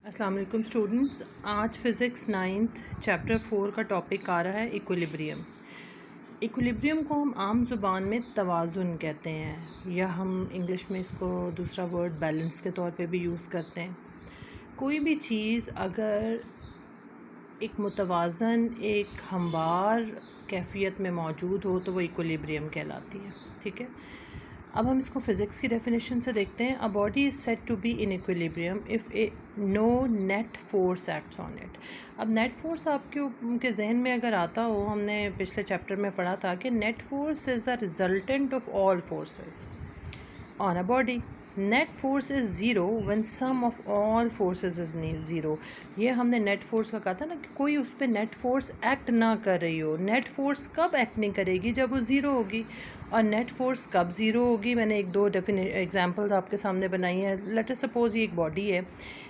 अस्सलाम वालेकुम स्टूडेंट्स। आज फ़िज़िक्स नाइन्थ चैप्टर 4 का टॉपिक आ रहा है इक्विलिब्रियम। इक्विलिब्रियम को हम आम ज़ुबान में तवाज़ुन कहते हैं, या हम इंग्लिश में इसको दूसरा वर्ड बैलेंस के तौर पे भी यूज़ करते हैं। कोई भी चीज़ अगर एक मुतवाज़न एक हमवार कैफ़ियत में मौजूद हो तो वो इक्विलिब्रियम कहलाती है। ठीक है, अब हम इसको फ़िज़िक्स की डेफिनेशन से देखते हैं। A body is said to be in equilibrium if a no net force acts on it. अब नेट फोर्स आपके जहन में अगर आता हो, हमने पिछले चैप्टर में पढ़ा था कि net force is the resultant of all forces on a body. Net force is zero when sum of all forces is zero. ये हमने नेट फोर्स का कहा था ना कि कोई उस पर नेट फोर्स एक्ट ना कर रही हो। नेट फोर्स कब एक्ट नहीं करेगी? जब वो ज़ीरो होगी। और नेट फोर्स कब ज़ीरो होगी? मैंने एक दो एग्जांपल्स आपके सामने बनाई है। लेट अस सपोज ये एक बॉडी है,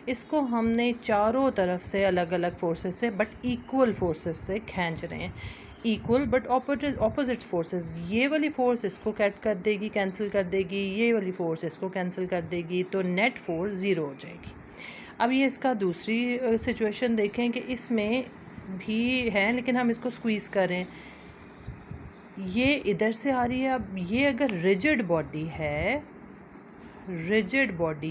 इसको हमने चारों तरफ से अलग अलग फोर्सेस से बट इक्वल फोर्सेस से खींच रहे हैं। Equal but opposite forces. ये वाली फोर्स इसको कट कर देगी, कैंसिल कर देगी, ये वाली फोर्स इसको कैंसिल कर देगी, तो नेट फोर्स ज़ीरो हो जाएगी। अब ये इसका दूसरी सिचुएशन देखें कि इसमें भी है, लेकिन हम इसको स्क्वीज़ करें, ये इधर से आ रही है। अब ये अगर रिजिड बॉडी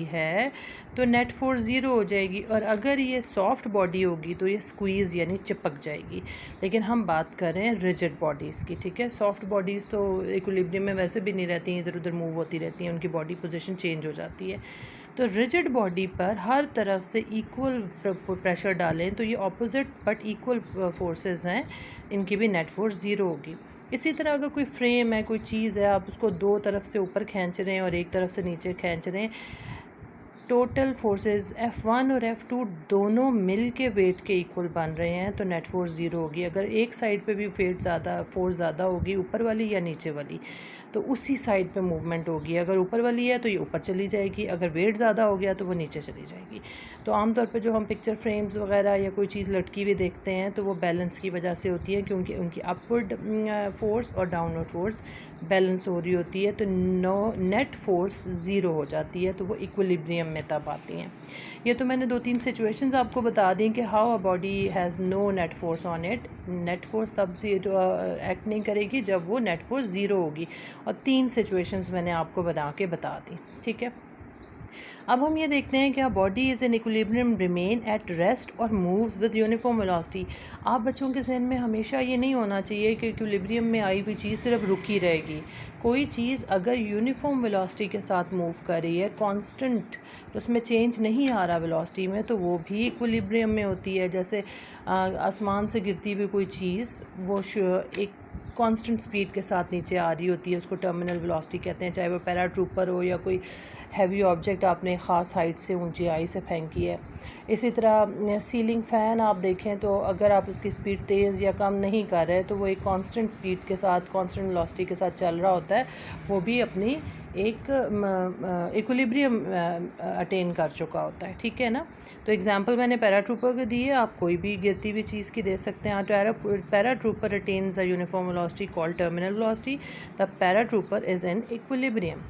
है तो नेट फोर्स ज़ीरो हो जाएगी, और अगर ये सॉफ्ट बॉडी होगी तो ये स्क्वीज़ यानी चिपक जाएगी। लेकिन हम बात कर रहे हैं रिजिड बॉडीज़ की। ठीक है, सॉफ्ट बॉडीज़ तो इक्विलिब्रियम में वैसे भी नहीं रहती हैं, इधर उधर मूव होती रहती हैं, उनकी बॉडी पोजीशन चेंज हो जाती है। तो रिजिड बॉडी पर हर तरफ से इक्वल प्रेशर डालें तो ये ऑपोजिट बट इक्वल फोर्सेस हैं, इनकी भी नेट फोर्स ज़ीरो होगी। इसी तरह अगर कोई फ्रेम है, कोई चीज़ है, आप उसको दो तरफ से ऊपर खींच रहे हैं और एक तरफ से नीचे खींच रहे हैं, टोटल फोर्सेस F1 और F2 दोनों मिल के वेट के इक्वल बन रहे हैं, तो नेट फोर्स ज़ीरो होगी। अगर एक साइड पे भी फोर्स ज़्यादा होगी, ऊपर वाली या नीचे वाली, तो उसी साइड पे मूवमेंट होगी। अगर ऊपर वाली है तो ये ऊपर चली जाएगी, अगर वेट ज़्यादा हो गया तो वो नीचे चली जाएगी। तो आमतौर पे जो हम पिक्चर फ्रेम्स वगैरह या कोई चीज़ लटकी हुई देखते हैं तो वो बैलेंस की वजह से होती है, क्योंकि उनकी अपवर्ड फोर्स और डाउनवर्ड फोर्स बैलेंस हो रही होती है, तो नेट फोर्स ज़ीरो हो जाती है, तो वो इक्विलिब्रियम में तब आती हैं। ये तो मैंने दो तीन सिचुएशंस आपको बता दी कि how a body has no net force on it. Net force तब ज़ीरो एक्ट नहीं करेगी जब वो नेट फोर्स ज़ीरो होगी, और तीन सिचुएशंस मैंने आपको बता दी। ठीक है, अब हम ये देखते हैं कि a body is in equilibrium remain at rest और moves with uniform velocity। आप बच्चों के जहन में हमेशा ये नहीं होना चाहिए कि इक्विलिब्रियम में आई हुई चीज़ सिर्फ रुकी रहेगी। कोई चीज़ अगर यूनिफॉर्म वेलोसिटी के साथ मूव कर रही है, कांस्टेंट, उसमें चेंज नहीं आ रहा वेलोसिटी में, तो वो भी इक्विलिब्रियम में होती है। जैसे आसमान से गिरती हुई कोई चीज़ वो एक कांस्टेंट स्पीड के साथ नीचे आ रही होती है, उसको टर्मिनल वेलोसिटी कहते हैं, चाहे वो पैराट्रूपर हो या कोई हैवी ऑब्जेक्ट आपने ख़ास हाइट से ऊंचाई से फेंकी है। इसी तरह सीलिंग फ़ैन आप देखें तो अगर आप उसकी स्पीड तेज़ या कम नहीं कर रहे तो वो एक कांस्टेंट स्पीड के साथ, कांस्टेंट वेलोसिटी के साथ चल रहा होता है, वो भी अपनी एक इक्विलिब्रियम अटेन कर चुका होता है। ठीक है ना, तो एग्जांपल मैंने पैराट्रूपर के दिए, आप कोई भी गिरती हुई चीज़ की दे सकते हैं। Paratrooper attains a uniform velocity called terminal velocity, the paratrooper is in equilibrium.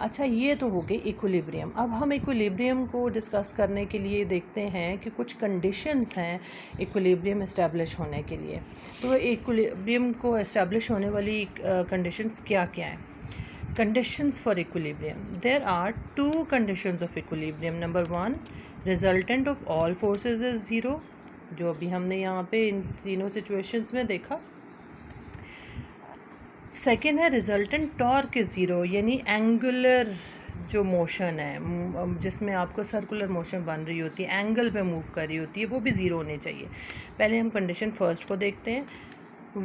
अच्छा, ये तो हो गई इक्विलिब्रियम। अब हम इक्विलिब्रियम को डिस्कस करने के लिए देखते हैं कि कुछ कंडीशंस हैं इक्विलिब्रियम इस्टेब्लिश होने के लिए। तो इक्विलिब्रियम को इस्टेब्लिश होने वाली कंडीशंस क्या क्या हैं? Conditions for equilibrium. There are two conditions of equilibrium. Number one, resultant of all forces is zero, जो अभी हमने यहाँ पे इन तीनों सिचुएशंस में देखा। सेकेंड है रिजल्टेंट टॉर्क इज़ ज़ीरो, यानी एंगुलर जो मोशन है, जिसमें आपको सर्कुलर मोशन बन रही होती है, एंगल पे मूव कर रही होती है, वो भी ज़ीरो होनी चाहिए। पहले हम कंडीशन फर्स्ट को देखते हैं।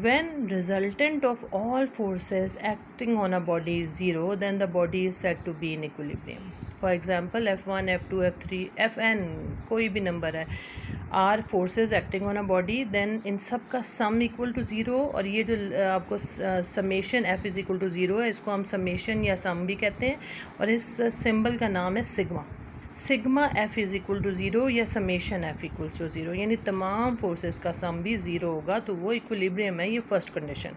When resultant of all forces acting on a body is zero, then the body is said to be in equilibrium. For example, F1, F2, F3, Fn कोई भी नंबर है, are forces acting on a body, then इन सब का sum equal to zero, और ये जो आपको summation F is equal to zero है, इसको हम summation या sum भी कहते हैं, और इस सिंबल का नाम है sigma F is equal to zero या summation F equals to zero, यानी तमाम फोर्सेस का सम भी ज़ीरो होगा, तो वो इक्विलिब्रियम है। ये first condition.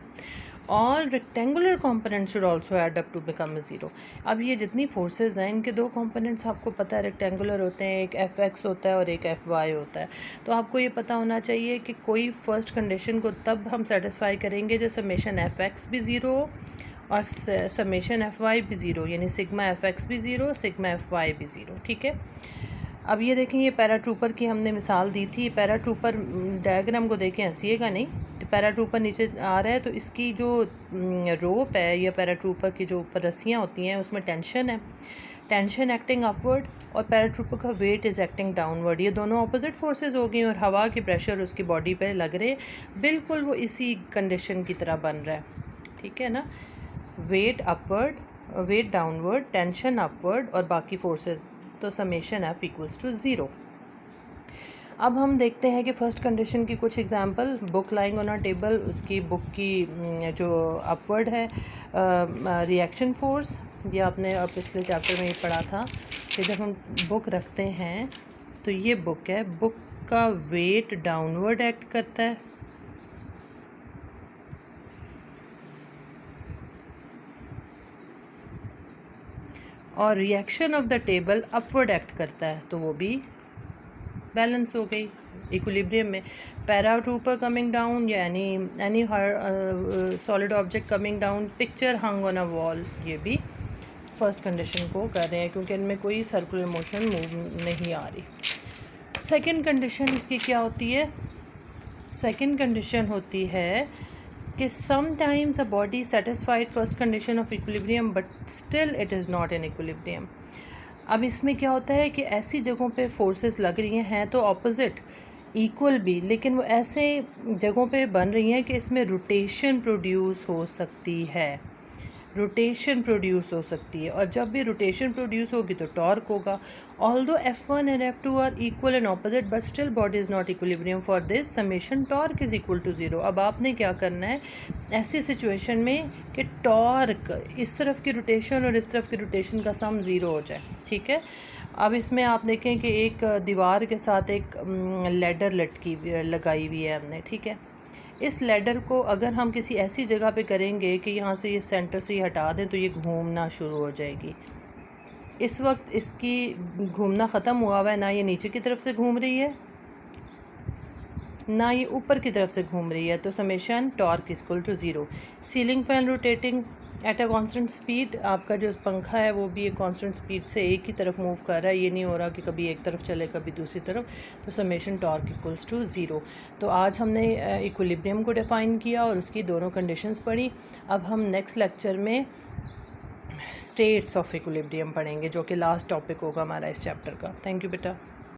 All rectangular component should also add up to become zero. अब ये जितनी फोर्सेस हैं इनके दो कंपोनेंट्स आपको पता है रेक्टेंगुलर होते हैं, एक एफ एक्स होता है और एक एफ वाई होता है। तो आपको ये पता होना चाहिए कि कोई फर्स्ट कंडीशन को तब हम सेटिस्फाई करेंगे जब समेशन एफ एक्स भी ज़ीरो हो और समेशन एफ वाई भी ज़ीरो, यानी सिग्मा एफ एक्स भी ज़ीरो, सिग्मा एफ वाई भी ज़ीरो। ठीक है, अब ये देखें, ये पैराट्रूपर की हमने मिसाल दी थी। पैराट्रूपर डायग्राम को देखें, हंसीएगा नहीं। तो पैराट्रूपर नीचे आ रहा है तो इसकी जो रोप है या पैराट्रूपर की जो ऊपर रस्सियाँ होती हैं उसमें टेंशन है, टेंशन एक्टिंग अपवर्ड, और पैराट्रूपर का वेट इज़ एक्टिंग डाउनवर्ड। ये दोनों अपोजिट फोर्सेस हो गई और हवा के प्रेशर उसकी बॉडी पे लग रहे, बिल्कुल वो इसी कंडीशन की तरह बन रहा है। ठीक है ना, weight upward, weight downward, tension upward और बाकी फोर्सेस, तो summation F equals to zero. अब हम देखते हैं कि फ़र्स्ट कंडीशन की कुछ example. Book lying on a table, उसकी बुक की जो अपवर्ड है रिएक्शन फोर्स, ये आपने पिछले चैप्टर में ये पढ़ा था कि जब हम बुक रखते हैं तो ये बुक है, बुक का वेट डाउनवर्ड एक्ट करता है और reaction of the table upward act करता है, तो वो भी बैलेंस हो गई इक्विलिब्रियम में। पैराट्रूपर कमिंग डाउन या any solid object coming down, picture hung on a wall, ये भी फर्स्ट कंडीशन को कर रहे हैं क्योंकि इनमें कोई सर्कुलर मोशन मूव नहीं आ रही। सेकंड कंडीशन इसकी क्या होती है? सेकंड कंडीशन होती है कि sometimes a body satisfied first condition of equilibrium but still it is not in equilibrium. अब इसमें क्या होता है कि ऐसी जगहों पे फोर्सेस लग रही हैं तो ऑपोजिट इक्वल भी, लेकिन वो ऐसे जगहों पे बन रही हैं कि इसमें रोटेशन प्रोड्यूस हो सकती है, रोटेशन प्रोड्यूस हो सकती है, और जब भी रोटेशन प्रोड्यूस होगी तो टॉर्क होगा। Although F1 and F2 are equal and opposite but still body is not equilibrium, for this summation torque is equal to zero. अब आपने क्या करना है ऐसी सिचुएशन में कि टॉर्क, इस तरफ की रोटेशन और इस तरफ की रोटेशन का सम ज़ीरो हो जाए। ठीक है, अब इसमें आप देखें कि एक दीवार के साथ एक लैडर लगाई हुई है हमने। ठीक है, इस लैडर को अगर हम किसी ऐसी जगह पे करेंगे कि यहाँ से ये सेंटर से ये हटा दें तो ये घूमना शुरू हो जाएगी। इस वक्त इसकी घूमना ख़त्म हुआ हुआ है, ना ये नीचे की तरफ से घूम रही है ना ये ऊपर की तरफ से घूम रही है, तो summation torque equal to zero. Ceiling fan rotating at a constant speed, आपका जो पंखा है वो भी एक कांस्टेंट स्पीड से एक ही तरफ मूव कर रहा है, ये नहीं हो रहा कि कभी एक तरफ चले कभी दूसरी तरफ, तो summation torque equals to zero. तो आज हमने इक्विलिब्रियम को डिफ़ाइन किया और उसकी दोनों कंडीशंस पढ़ी। अब हम नेक्स्ट लेक्चर में स्टेट्स ऑफ इक्विलिब्रियम पढ़ेंगे जो कि लास्ट टॉपिक होगा हमारा इस चैप्टर का। थैंक यू बेटा।